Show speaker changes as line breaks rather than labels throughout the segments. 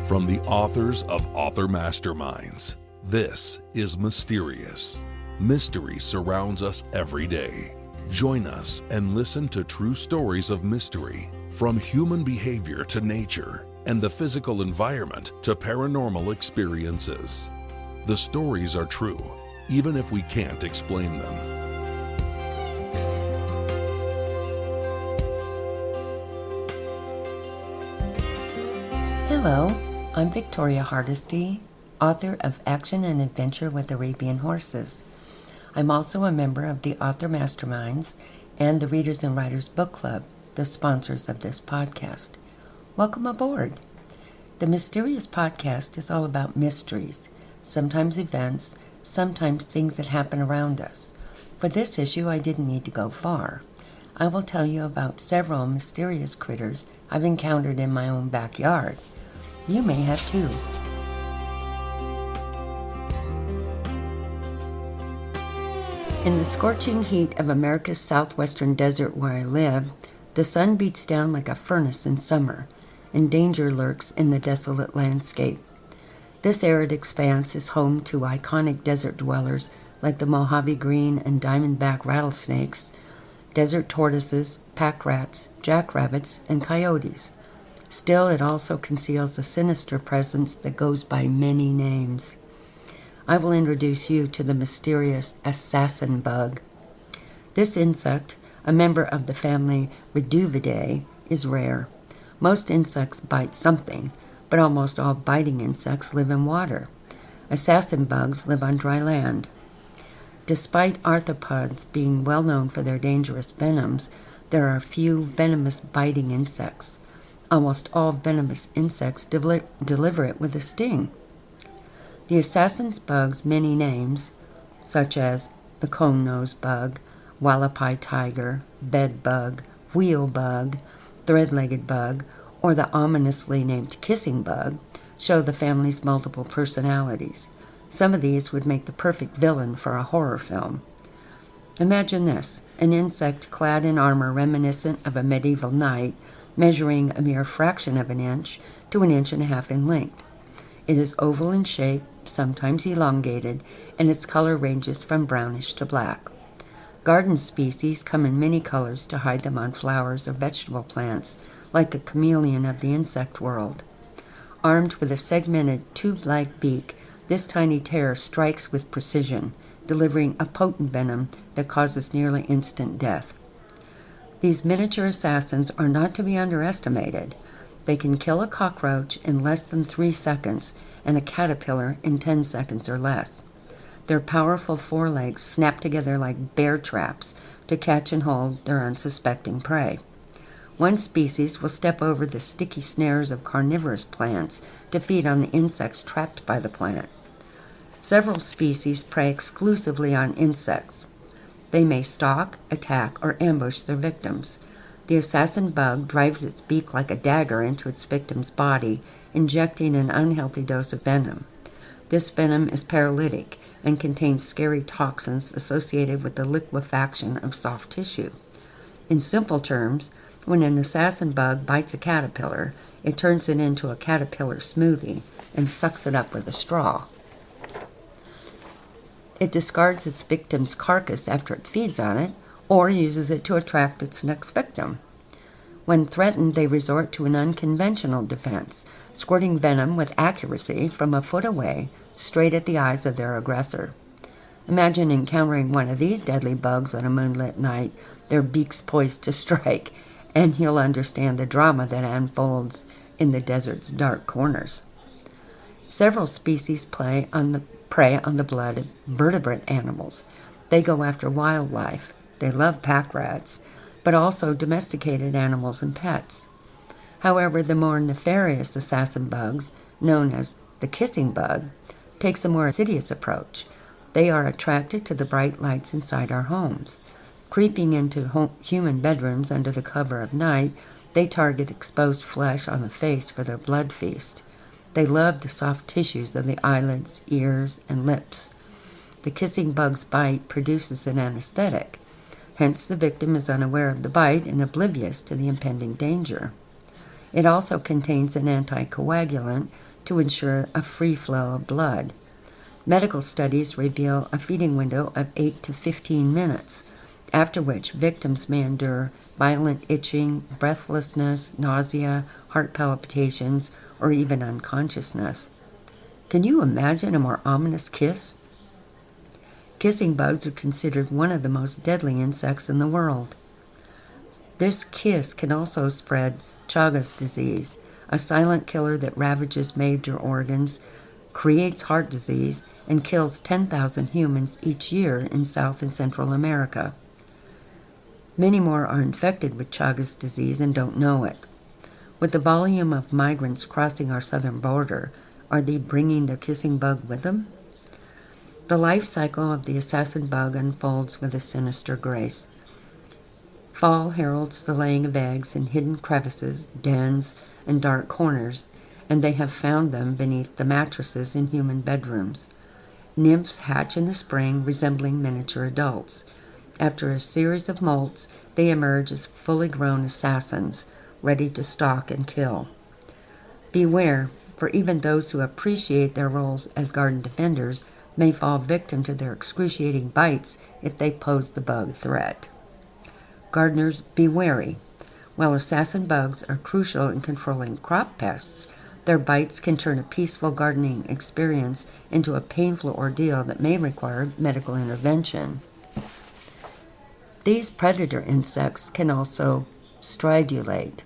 From the authors of Author Masterminds, this is Mysterious. Mystery surrounds us every day. Join us and listen to true stories of mystery, from human behavior to nature, and the physical environment to paranormal experiences. The stories are true, even if we can't explain them.
Hello, I'm Victoria Hardesty, author of Action and Adventure with Arabian Horses. I'm also a member of the Author Masterminds and the Readers and Writers Book Club, the sponsors of this podcast. Welcome aboard. The Mysterious Podcast is all about mysteries, sometimes events, sometimes things that happen around us. For this issue, I didn't need to go far. I will tell you about several mysterious critters I've encountered in my own backyard. You may have too. In the scorching heat of America's southwestern desert where I live, the sun beats down like a furnace in summer, and danger lurks in the desolate landscape. This arid expanse is home to iconic desert dwellers like the Mojave Green and Diamondback rattlesnakes, desert tortoises, pack rats, jackrabbits, and coyotes. Still, it also conceals a sinister presence that goes by many names. I will introduce you to the mysterious assassin bug. This insect, a member of the family Reduvidae, is rare. Most insects bite something, but almost all biting insects live in water. Assassin bugs live on dry land. Despite arthropods being well known for their dangerous venoms, there are few venomous biting insects. Almost all venomous insects deliver it with a sting. The assassin's bug's many names, such as the cone-nosed bug, wallapai tiger, bed bug, wheel bug, thread-legged bug, or the ominously named kissing bug, show the family's multiple personalities. Some of these would make the perfect villain for a horror film. Imagine this, an insect clad in armor reminiscent of a medieval knight, measuring a mere fraction of an inch to an inch and a half in length. It is oval in shape, sometimes elongated, and its color ranges from brownish to black. Garden species come in many colors to hide them on flowers or vegetable plants, like a chameleon of the insect world. Armed with a segmented tube-like beak, this tiny terror strikes with precision, delivering a potent venom that causes nearly instant death. These miniature assassins are not to be underestimated. They can kill a cockroach in less than 3 seconds and a caterpillar in 10 seconds or less. Their powerful forelegs snap together like bear traps to catch and hold their unsuspecting prey. One species will step over the sticky snares of carnivorous plants to feed on the insects trapped by the plant. Several species prey exclusively on insects. They may stalk, attack, or ambush their victims. The assassin bug drives its beak like a dagger into its victim's body, injecting an unhealthy dose of venom. This venom is paralytic and contains scary toxins associated with the liquefaction of soft tissue. In simple terms, when an assassin bug bites a caterpillar, it turns it into a caterpillar smoothie and sucks it up with a straw. It discards its victim's carcass after it feeds on it, or uses it to attract its next victim. When threatened, they resort to an unconventional defense, squirting venom with accuracy from a foot away, straight at the eyes of their aggressor. Imagine encountering one of these deadly bugs on a moonlit night, their beaks poised to strike, and you'll understand the drama that unfolds in the desert's dark corners. Several species prey on the blood of vertebrate animals. They go after wildlife. They love pack rats, but also domesticated animals and pets. However, the more nefarious assassin bugs, known as the kissing bug, takes a more insidious approach. They are attracted to the bright lights inside our homes. Creeping into human bedrooms under the cover of night, they target exposed flesh on the face for their blood feast. They love the soft tissues of the eyelids, ears, and lips. The kissing bug's bite produces an anesthetic. Hence, the victim is unaware of the bite and oblivious to the impending danger. It also contains an anticoagulant to ensure a free flow of blood. Medical studies reveal a feeding window of 8 to 15 minutes, after which victims may endure violent itching, breathlessness, nausea, heart palpitations, or even unconsciousness. Can you imagine a more ominous kiss? Kissing bugs are considered one of the most deadly insects in the world. This kiss can also spread Chagas disease, a silent killer that ravages major organs, creates heart disease, and kills 10,000 humans each year in South and Central America. Many more are infected with Chagas disease and don't know it. With the volume of migrants crossing our southern border, are they bringing their kissing bug with them? The life cycle of the assassin bug unfolds with a sinister grace. Fall heralds the laying of eggs in hidden crevices, dens, and dark corners, and they have found them beneath the mattresses in human bedrooms. Nymphs hatch in the spring, resembling miniature adults. After a series of molts, they emerge as fully grown assassins, ready to stalk and kill. Beware, for even those who appreciate their roles as garden defenders may fall victim to their excruciating bites if they pose the bug threat. Gardeners, be wary. While assassin bugs are crucial in controlling crop pests, their bites can turn a peaceful gardening experience into a painful ordeal that may require medical intervention. These predator insects can also stridulate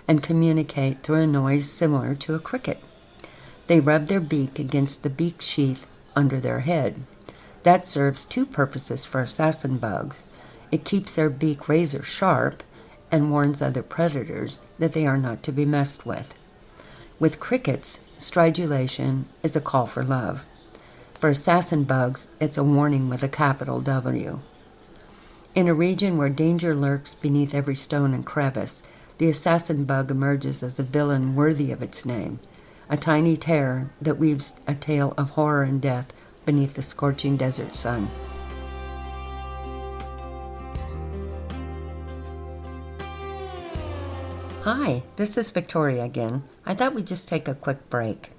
and communicate through a noise similar to a cricket. They rub their beak against the beak sheath under their head. That serves two purposes for assassin bugs. It keeps their beak razor sharp and warns other predators that they are not to be messed with. With crickets, stridulation is a call for love. For assassin bugs, it's a warning with a capital W. In a region where danger lurks beneath every stone and crevice, the assassin bug emerges as a villain worthy of its name, a tiny terror that weaves a tale of horror and death beneath the scorching desert sun. Hi, this is Victoria again. I thought we'd just take a quick break,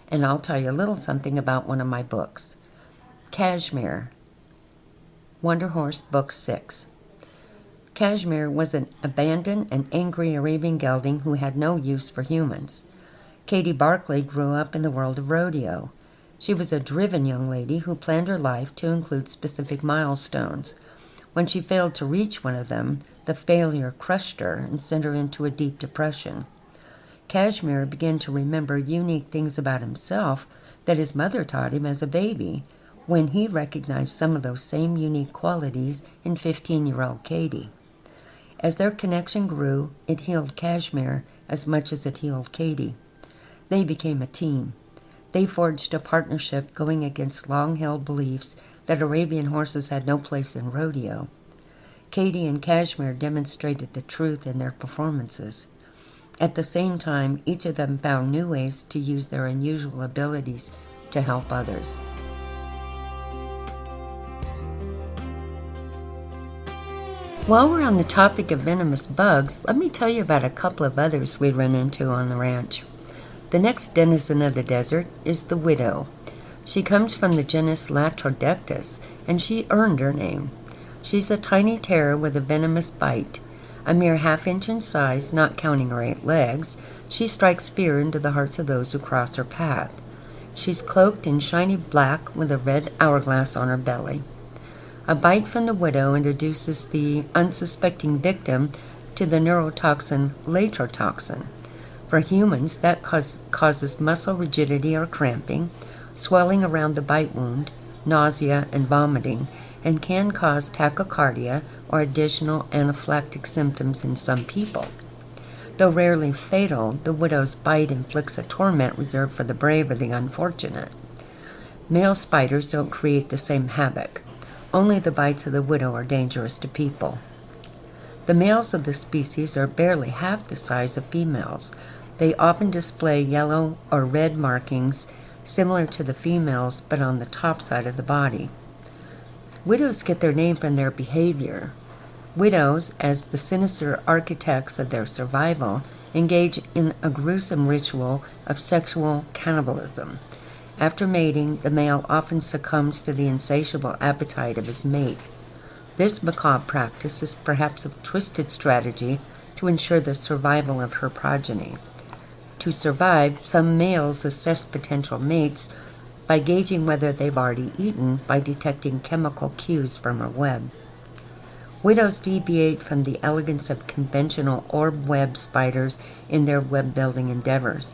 and I'll tell you a little something about one of my books. Kashmir, Wonder Horse Book 6. Kashmir was an abandoned and angry Arabian gelding who had no use for humans. Katie Barkley grew up in the world of rodeo. She was a driven young lady who planned her life to include specific milestones. When she failed to reach one of them, the failure crushed her and sent her into a deep depression. Kashmir began to remember unique things about himself that his mother taught him as a baby, when he recognized some of those same unique qualities in 15-year-old Katie. As their connection grew, it healed Kashmir as much as it healed Katie. They became a team. They forged a partnership going against long-held beliefs that Arabian horses had no place in rodeo. Katie and Kashmir demonstrated the truth in their performances. At the same time, each of them found new ways to use their unusual abilities to help others. While we're on the topic of venomous bugs, let me tell you about a couple of others we run into on the ranch. The next denizen of the desert is the widow. She comes from the genus Latrodectus, and she earned her name. She's a tiny terror with a venomous bite. A mere half-inch in size, not counting her 8 legs, she strikes fear into the hearts of those who cross her path. She's cloaked in shiny black with a red hourglass on her belly. A bite from the widow introduces the unsuspecting victim to the neurotoxin latrotoxin. For humans, that causes muscle rigidity or cramping, swelling around the bite wound, nausea, and vomiting, and can cause tachycardia or additional anaphylactic symptoms in some people. Though rarely fatal, the widow's bite inflicts a torment reserved for the brave or the unfortunate. Male spiders don't create the same havoc. Only the bites of the widow are dangerous to people. The males of the species are barely half the size of females. They often display yellow or red markings similar to the females, but on the top side of the body. Widows get their name from their behavior. Widows, as the sinister architects of their survival, engage in a gruesome ritual of sexual cannibalism. After mating, the male often succumbs to the insatiable appetite of his mate. This macabre practice is perhaps a twisted strategy to ensure the survival of her progeny. To survive, some males assess potential mates by gauging whether they've already eaten by detecting chemical cues from her web. Widows deviate from the elegance of conventional orb web spiders in their web-building endeavors.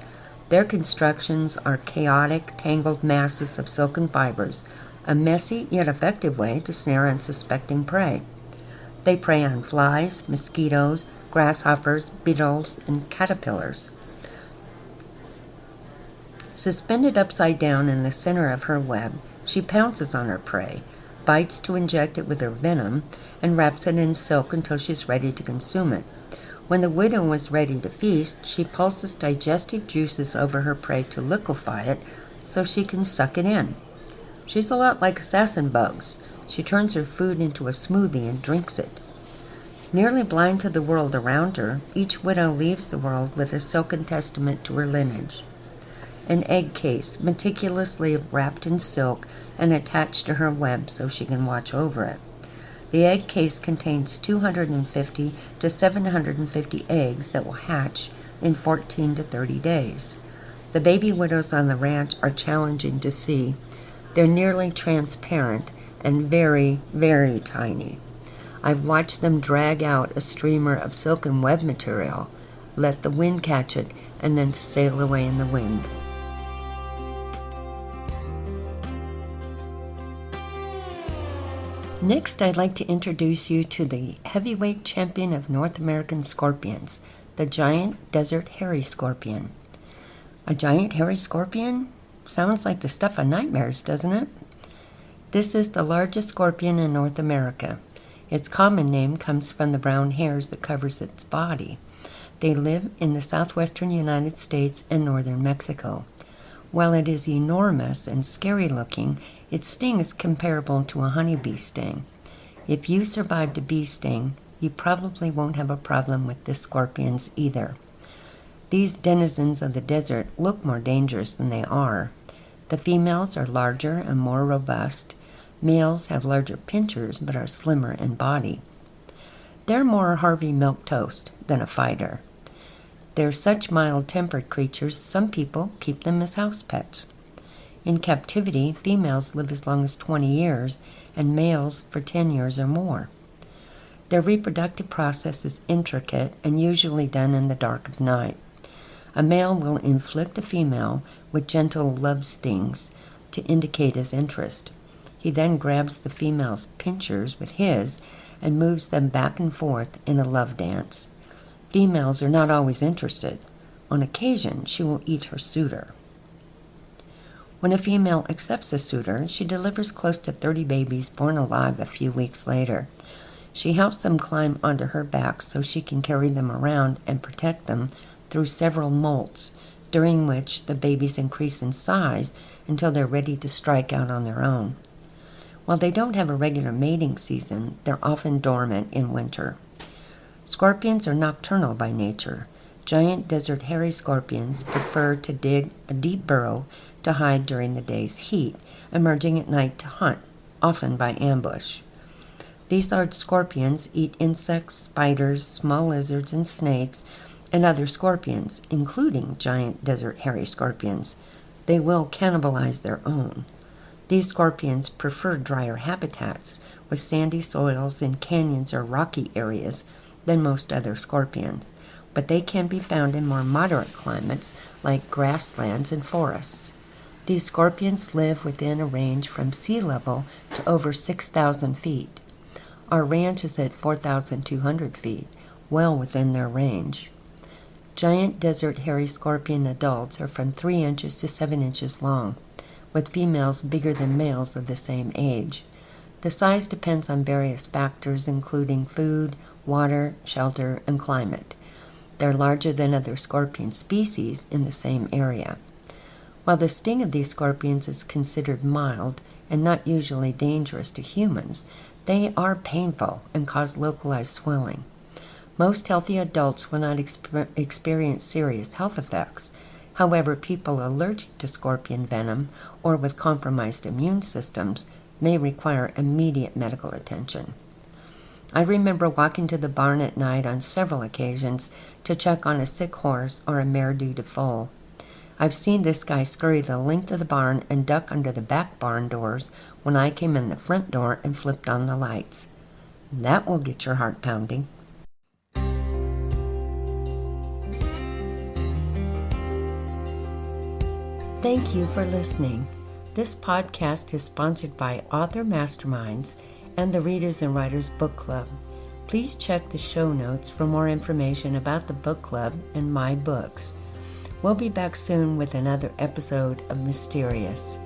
Their constructions are chaotic, tangled masses of silken fibers, a messy yet effective way to snare unsuspecting prey. They prey on flies, mosquitoes, grasshoppers, beetles, and caterpillars. Suspended upside down in the center of her web, she pounces on her prey, bites to inject it with her venom, and wraps it in silk until she's ready to consume it. When the widow is ready to feast, she pulses digestive juices over her prey to liquefy it so she can suck it in. She's a lot like assassin bugs. She turns her food into a smoothie and drinks it. Nearly blind to the world around her, each widow leaves the world with a silken testament to her lineage. An egg case, meticulously wrapped in silk and attached to her web so she can watch over it. The egg case contains 250 to 750 eggs that will hatch in 14 to 30 days. The baby widows on the ranch are challenging to see. They're nearly transparent and very, very tiny. I've watched them drag out a streamer of silken web material, let the wind catch it, and then sail away in the wind. Next, I'd like to introduce you to the heavyweight champion of North American scorpions, the giant desert hairy scorpion. A giant hairy scorpion? Sounds like the stuff of nightmares, doesn't it? This is the largest scorpion in North America. Its common name comes from the brown hairs that covers its body. They live in the southwestern United States and northern Mexico. While it is enormous and scary looking, its sting is comparable to a honeybee sting. If you survived a bee sting, you probably won't have a problem with this scorpions either. These denizens of the desert look more dangerous than they are. The females are larger and more robust. Males have larger pinchers but are slimmer in body. They're more Harvey Milk Toast than a fighter. They're such mild-tempered creatures, some people keep them as house pets. In captivity, females live as long as 20 years and males for 10 years or more. Their reproductive process is intricate and usually done in the dark of night. A male will inflict a female with gentle love stings to indicate his interest. He then grabs the female's pinchers with his and moves them back and forth in a love dance. Females are not always interested. On occasion, she will eat her suitor. When a female accepts a suitor, she delivers close to 30 babies born alive a few weeks later. She helps them climb onto her back so she can carry them around and protect them through several molts, during which the babies increase in size until they're ready to strike out on their own. While they don't have a regular mating season, they're often dormant in winter. Scorpions are nocturnal by nature. Giant desert hairy scorpions prefer to dig a deep burrow to hide during the day's heat, emerging at night to hunt, often by ambush. These large scorpions eat insects, spiders, small lizards, and snakes, and other scorpions, including giant desert hairy scorpions. They will cannibalize their own. These scorpions prefer drier habitats with sandy soils in canyons or rocky areas than most other scorpions, but they can be found in more moderate climates like grasslands and forests. These scorpions live within a range from sea level to over 6,000 feet. Our ranch is at 4,200 feet, well within their range. Giant desert hairy scorpion adults are from 3 inches to 7 inches long, with females bigger than males of the same age. The size depends on various factors including food, water, shelter, and climate. They're larger than other scorpion species in the same area. While the sting of these scorpions is considered mild and not usually dangerous to humans, They are painful and cause localized swelling. Most healthy adults will not experience serious health effects. However, people allergic to scorpion venom or with compromised immune systems may require immediate medical attention. I remember walking to the barn at night on several occasions to check on a sick horse or a mare due to foal. I've seen this guy scurry the length of the barn and duck under the back barn doors when I came in the front door and flipped on the lights. That will get your heart pounding. Thank you for listening. This podcast is sponsored by Author Masterminds and the Readers and Writers Book Club. Please check the show notes for more information about the book club and my books. We'll be back soon with another episode of Mysterious.